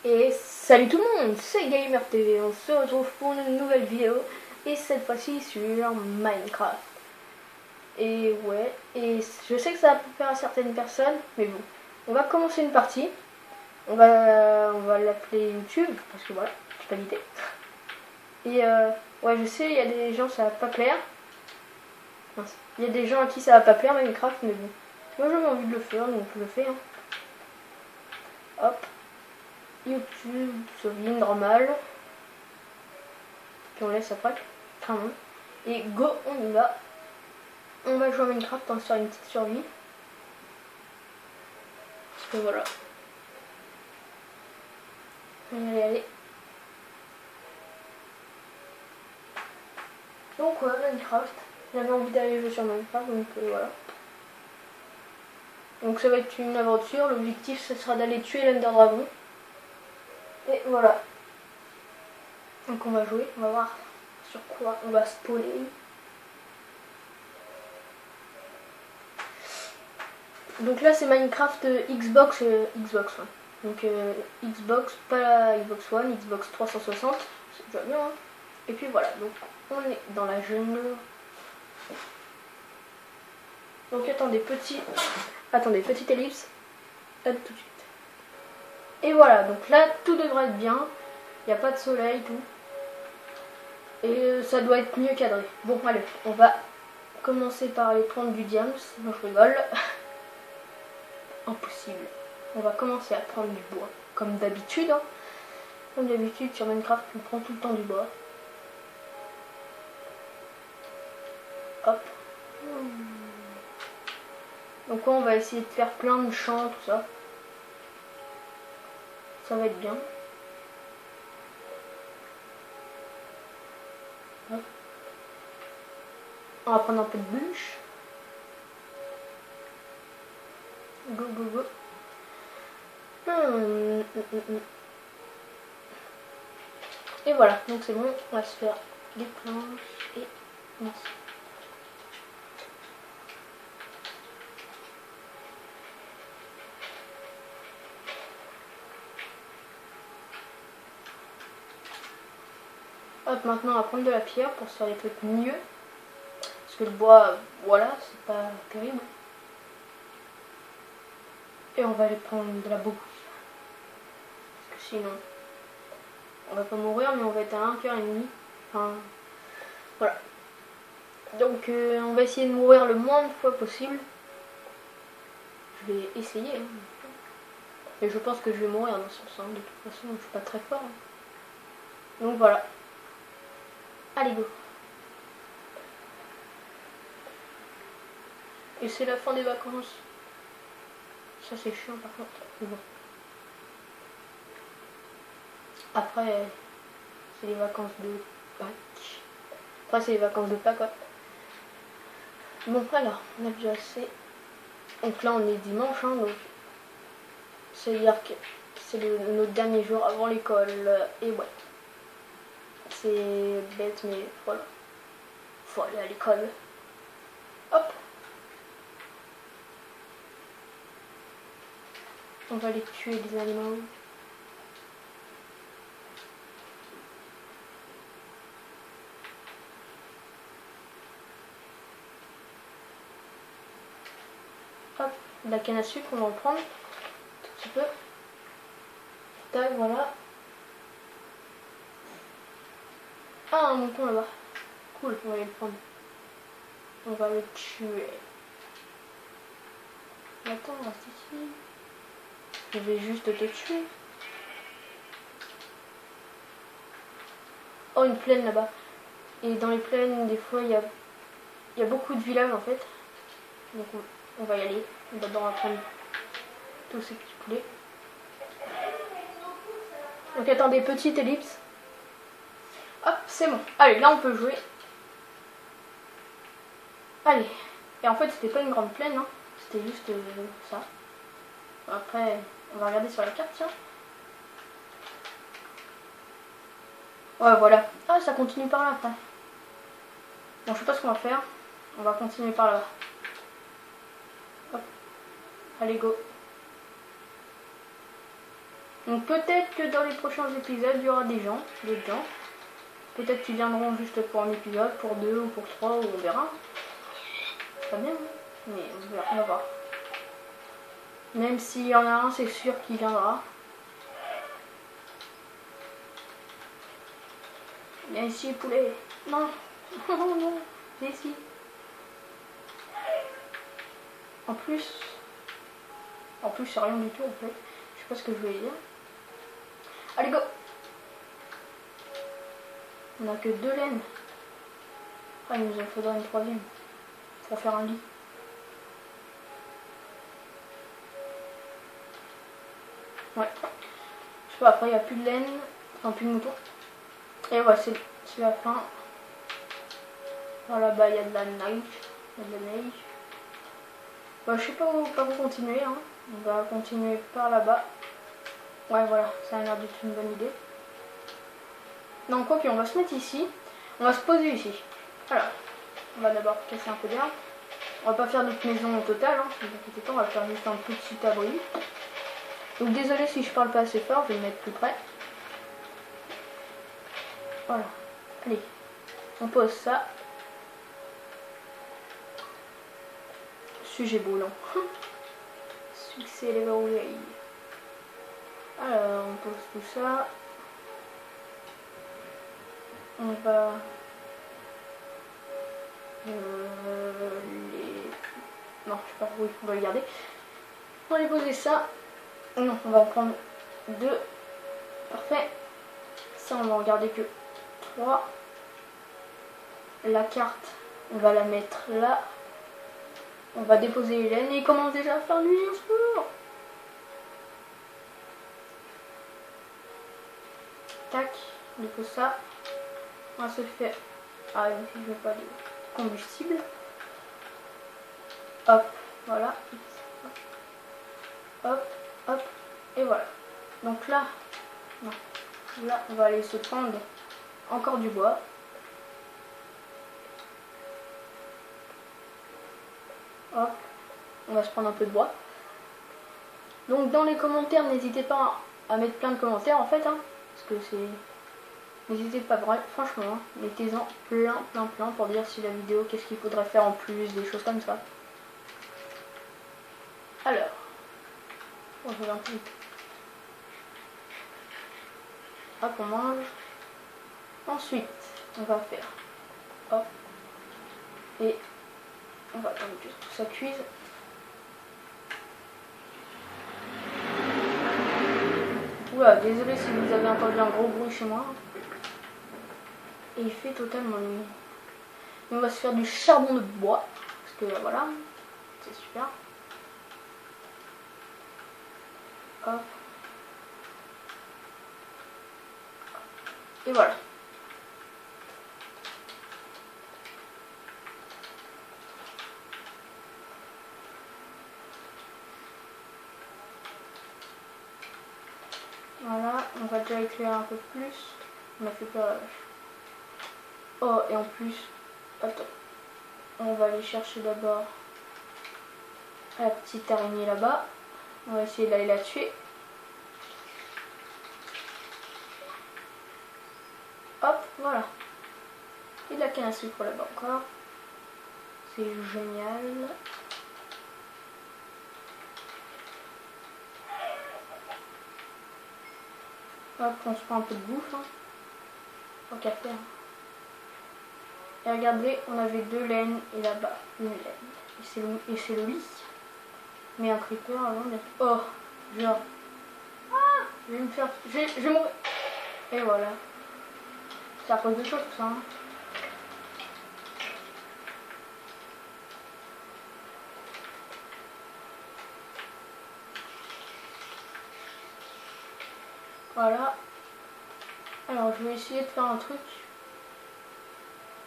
Et salut tout le monde, c'est Gamer TV, on se retrouve pour une nouvelle vidéo et cette fois-ci sur Minecraft. Et ouais, et je sais que ça va plaire à certaines personnes, mais bon, on va commencer une partie. On va l'appeler YouTube, parce que voilà, j'ai pas d'idée. Et ouais, je sais, il y a des gens ça va pas plaire. Il y a des gens à qui ça va pas plaire Minecraft, mais bon, moi j'avais envie de le faire, donc je le fais. Hein. Hop. YouTube, survie normale. Puis on laisse après. Vraiment. Et go, on y va. On va jouer à Minecraft, on va faire une petite survie. Parce que voilà. Allez, allez. Donc ouais, Minecraft. J'avais envie d'aller jouer sur Minecraft, donc voilà. Donc ça va être une aventure. L'objectif, ce sera d'aller tuer l'Ender Dragon. Et voilà. Donc on va jouer, on va voir sur quoi on va spawner. Donc là c'est Minecraft Xbox Xbox One. Donc Xbox, pas la Xbox One, Xbox 360, c'est déjà bien. Hein. Et puis voilà, donc on est dans la jungle. Donc attendez, petite ellipse. Hop, tout de suite. Et voilà, donc là tout devrait être bien. Il n'y a pas de soleil, tout. Et ça doit être mieux cadré. Bon allez, on va commencer par aller prendre du diams. Non, je rigole. Impossible. On va commencer à prendre du bois. Comme d'habitude. Hein. Comme d'habitude sur Minecraft, on prend tout le temps du bois. Hop. Donc on va essayer de faire plein de champs, tout ça. Ça va être bien. Hop. On va prendre un peu de bûche. Go, go, go. Et voilà, donc c'est bon, on va se faire des planches et mince. Hop, maintenant on va prendre de la pierre pour se faire des trucs mieux. Parce que le bois, voilà, c'est pas terrible. Et on va aller prendre de la boue. Parce que sinon, on va pas mourir, mais on va être à 1 cœur et demi. Enfin, voilà. Donc on va essayer de mourir le moins de fois possible. Je vais essayer. Hein. Et je pense que je vais mourir dans ce sens. De toute façon, je suis pas très fort. Hein. Donc voilà. Allez, go. Et c'est la fin des vacances. Ça c'est chiant par contre. Mais bon. Après, c'est les vacances de Pâques. Après, c'est les vacances de Pâques. Ouais. Bon, alors, on a déjà assez. Donc là, on est dimanche, hein, donc c'est-à-dire que c'est notre dernier jour avant l'école. Et ouais. C'est bête, mais voilà. Faut aller à l'école. Hop. On va aller tuer des animaux. Hop, de la canne à sucre, on va en prendre tout petit peu. Tac, voilà. Ah, un mouton là-bas. Cool, on va aller le prendre. On va le tuer. Attends, on reste ici. Je vais juste te tuer. Oh, une plaine là-bas. Et dans les plaines, des fois, il y a beaucoup de villages en fait. Donc on va y aller. D'abord, on va prendre tous ces petits poulets. Donc attendez, petite ellipse. Hop, c'est bon. Allez, là on peut jouer. Allez. Et en fait, c'était pas une grande plaine, hein. C'était juste ça. Après, on va regarder sur la carte, tiens. Ouais, voilà. Ah, ça continue par là après. Bon, je sais pas ce qu'on va faire. On va continuer par là. Hop. Allez, go. Donc peut-être que dans les prochains épisodes, il y aura d'autres gens. Peut-être qu'ils viendront juste pour un épisode, pour 2 ou pour 3, ou on verra. Pas bien, hein, mais on va voir. Même s'il y en a un, c'est sûr qu'il viendra. Viens ici, poulet. Non. Non. Viens ici. En plus, c'est rien du tout en fait. Je sais pas ce que je voulais dire. Allez, go. On a que 2 laines. Ah, il nous en faudra une 3e. Pour faire un lit. Ouais. Je sais pas, après il n'y a plus de laine. Enfin, plus de moutons. Et ouais, c'est la fin. Voilà, bah il y a de la neige. Bah, je sais pas où continuer. Hein. On va continuer par là-bas. Ouais, voilà, ça a l'air d'être une bonne idée. Donc, ok, on va se mettre ici. On va se poser ici. Alors, on va d'abord casser un peu d'herbe. On va pas faire notre maison au total, hein, ne vous inquiétez pas, on va faire juste un petit abri. Donc, désolé si je parle pas assez fort, je vais me mettre plus près. Voilà. Allez, on pose ça. Sujet brûlant. Succès les verrouilles. Alors, on pose tout ça. On va non, je sais pas, oui, on va les garder. On va les poser ça. Non, on va en prendre 2. Parfait. Ça, on va en garder que 3. La carte, on va la mettre là. On va déposer les laines et il commence déjà à faire nuit au sport. Tac, on dépose ça. On se fait. Ah, je veux pas de combustible. Hop, voilà. Hop, hop, et voilà. Donc là, non, là, on va aller se prendre encore du bois. Hop, on va se prendre un peu de bois. Donc dans les commentaires, n'hésitez pas à mettre plein de commentaires en fait, hein, parce que c'est... N'hésitez pas, franchement, hein, mettez-en plein pour dire si la vidéo, qu'est-ce qu'il faudrait faire en plus, des choses comme ça. Alors, on va un peu. Hop, on mange. Ensuite, on va faire, hop, et on va attendre que tout ça cuise. Oula, désolé si vous avez entendu un gros bruit chez moi. Et il fait totalement nuit. On va se faire du charbon de bois. Parce que voilà, c'est super. Hop. Et voilà. Voilà, on va déjà éclairer un peu plus. On a fait pas... Oh, et en plus, attends. On va aller chercher d'abord la petite araignée là-bas. On va essayer d'aller la tuer. Hop, voilà. Et de la canne à sucre là-bas encore. C'est génial. Hop, on se prend un peu de bouffe. Hein. Tant qu'à faire. Et regardez, on avait 2 laines et là-bas une laine. Et c'est le lit. Mais un creeper avant de... Oh, genre. Ah, je vais me faire... Je vais mourir. Et voilà. C'est à cause de choses tout ça. Hein. Voilà. Alors je vais essayer de faire un truc.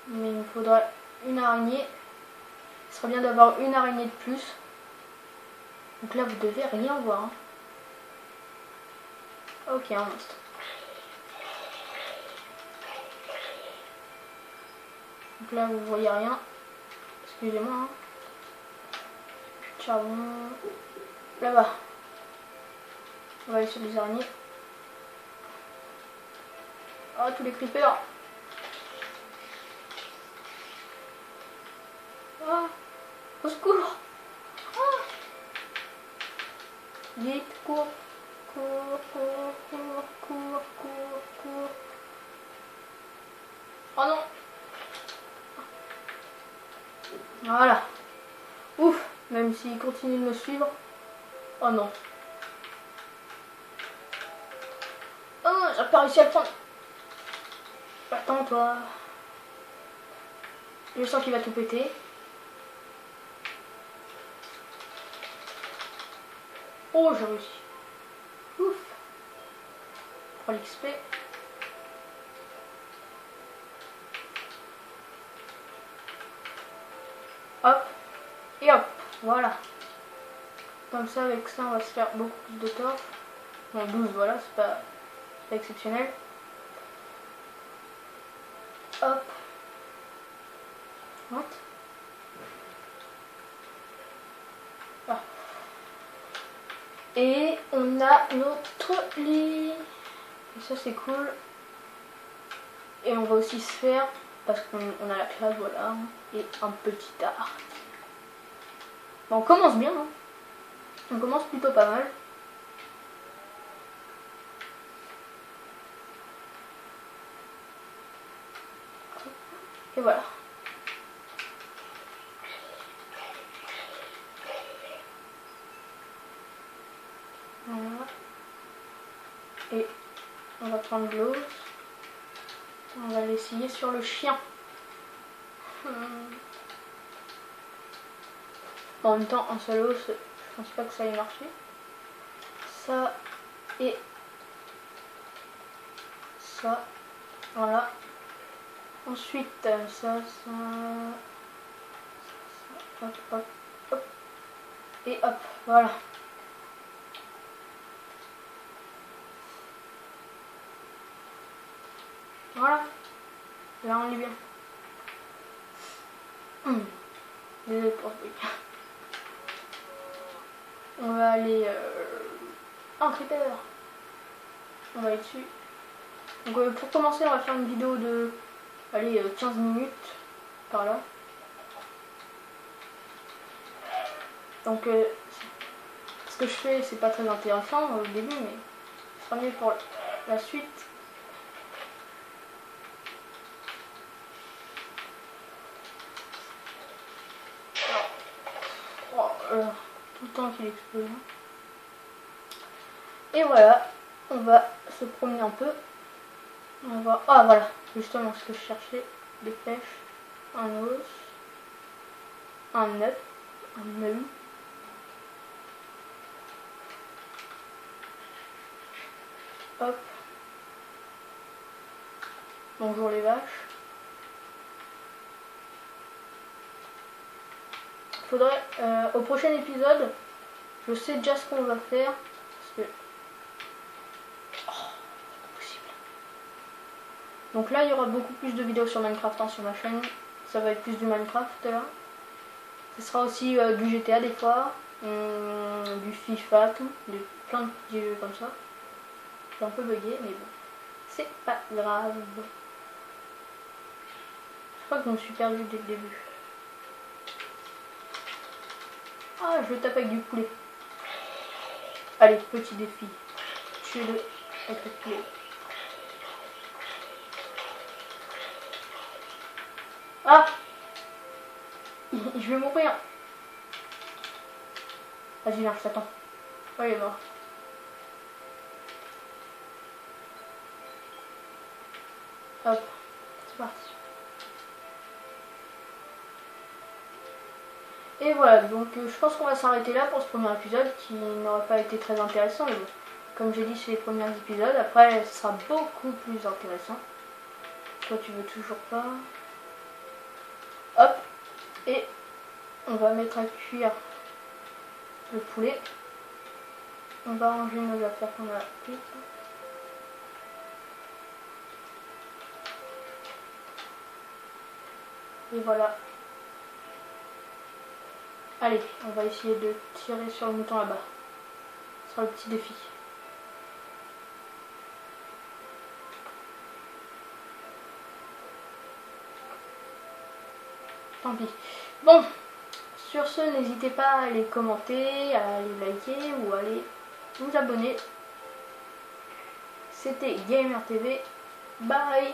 Mais il me faudra une araignée. Ce serait bien d'avoir une araignée de plus. Donc là vous devez rien voir. Hein. Ok, un monstre. Donc là vous voyez rien. Excusez-moi. Hein. Charbon. Là-bas. On va aller sur les araignées. Ah, tous les creepers. Ah, au secours. Ah. Vite, cours. Cours, cours, cours, cours, cours, cours. Oh non. Voilà. Ouf, même s'il continue de me suivre. Oh non. Oh, j'ai pas réussi à le prendre. Attends, toi. Je sens qu'il va tout péter. Oh, j'ai réussi. Ouf. Pour l'XP. Hop. Et hop. Voilà. Comme ça, avec ça, on va se faire beaucoup plus de torts. Bon, 12, voilà, c'est pas exceptionnel. Hop. What? Ah. Et on a notre lit. Et ça, c'est cool. Et on va aussi se faire, parce qu'on a la classe, voilà, et un petit art. Bon, on commence bien, hein. On commence plutôt pas mal. Et voilà. Voilà. Et on va prendre l'eau. On va l'essayer sur le chien. En même temps, un seul os, je pense pas que ça ait marché. Ça et ça. Voilà. Ensuite, ça, hop, hop, hop. Et hop, voilà. Voilà. Là, on est bien. Désolé pour ce bruit. On va aller en creeper. On va aller dessus. Donc pour commencer, on va faire une vidéo de 15 minutes par là. Donc ce que je fais, c'est pas très intéressant au début, mais ce sera mieux pour la suite. Oh, tout le temps qu'il explose. Et voilà, on va se promener un peu. On va voir. Ah voilà, justement ce que je cherchais. Des flèches, un os, un œuf, un œuf. Hop. Bonjour les vaches. Faudrait au prochain épisode, je sais déjà ce qu'on va faire. Parce que. Oh, c'est pas possible. Donc là, il y aura beaucoup plus de vidéos sur Minecraft sur ma chaîne. Ça va être plus du Minecraft là. Ce sera aussi du GTA des fois, du FIFA, tout, plein de petits jeux comme ça. Je suis un peu bugué, mais bon, c'est pas grave. Je crois que je me suis perdu dès le début. Ah, je vais taper avec du poulet. Allez, petit défi. Tuez-le avec le poulet. Ah, je vais mourir. Vas-y, viens, je t'attends. Oh, il est mort. Hop, c'est parti. Et voilà, donc je pense qu'on va s'arrêter là pour ce premier épisode qui n'aura pas été très intéressant. Mais bon, comme j'ai dit, c'est les premiers épisodes. Après, ce sera beaucoup plus intéressant. Toi, tu veux toujours pas. Hop, et on va mettre à cuire le poulet. On va ranger nos affaires qu'on a prises. Et voilà. Allez, on va essayer de tirer sur le mouton là-bas. Ce sera le petit défi. tant pis. Bon, sur ce, n'hésitez pas à aller commenter, à aller liker ou à aller vous abonner. C'était Gamer TV. Bye.